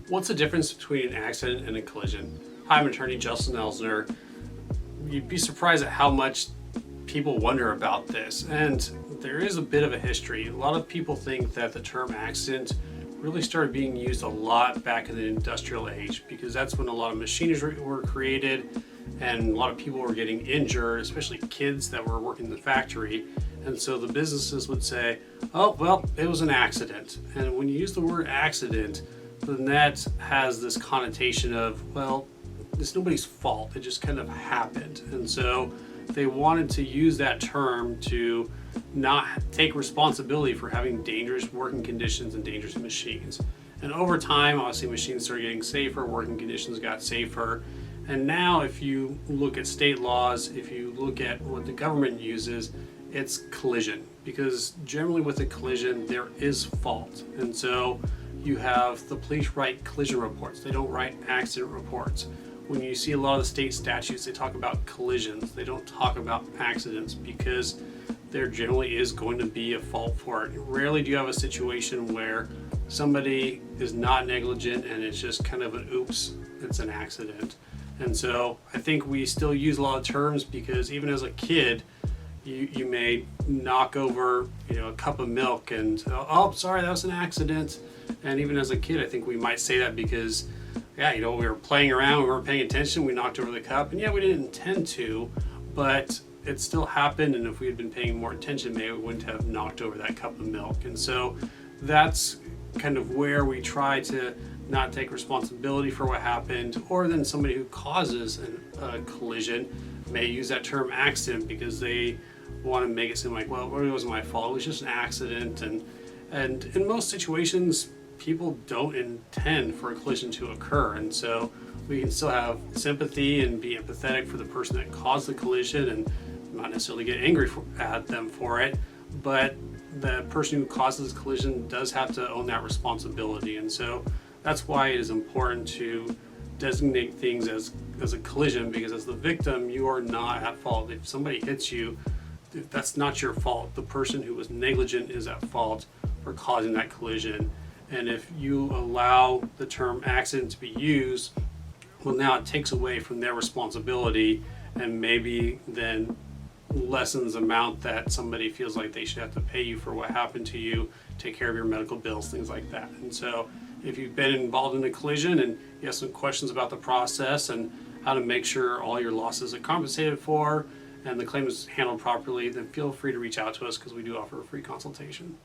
What's the difference between an accident and a collision? Hi, I'm attorney Justin Elsner. You'd be surprised at how much people wonder about this, and there is a bit of a history. A lot of people think that the term accident really started being used a lot back in the industrial age, because that's when a lot of machinery were created and a lot of people were getting injured, especially kids that were working in the factory. And so the businesses would say, oh, well, it was an accident. And when you use the word accident, then that has this connotation of, well, it's nobody's fault. It just kind of happened. And so they wanted to use that term to not take responsibility for having dangerous working conditions and dangerous machines. And over time, obviously, machines started getting safer, working conditions got safer. And now if you look at state laws, if you look at what the government uses, it's collision. Because generally with a collision, there is fault. And so you have the police write collision reports. They don't write accident reports. When you see a lot of the state statutes, they talk about collisions. They don't talk about accidents because there generally is going to be a fault for it. Rarely do you have a situation where somebody is not negligent and it's just kind of an oops, it's an accident. And so I think we still use a lot of terms because even as a kid, you may knock over a cup of milk and, oh, sorry, that was an accident. And even as a kid, I think we might say that because, we were playing around, we weren't paying attention, we knocked over the cup, and we didn't intend to, but it still happened, and if we had been paying more attention, maybe we wouldn't have knocked over that cup of milk. And so that's kind of where we try to not take responsibility for what happened, or then somebody who causes a collision may use that term accident because they want to make it seem like, well, it really wasn't my fault, it was just an accident. And in most situations, people don't intend for a collision to occur, and so we can still have sympathy and be empathetic for the person that caused the collision and not necessarily get angry at them for it, but the person who causes the collision does have to own that responsibility. And so that's why it is important to designate things as a collision, because as the victim, you are not at fault. If somebody hits you, that's not your fault. The person who was negligent is at fault for causing that collision. And if you allow the term accident to be used, well, now it takes away from their responsibility and maybe then lessens the amount that somebody feels like they should have to pay you for what happened to you, take care of your medical bills, things like that. And so if you've been involved in a collision and you have some questions about the process and how to make sure all your losses are compensated for and the claim is handled properly, then feel free to reach out to us because we do offer a free consultation.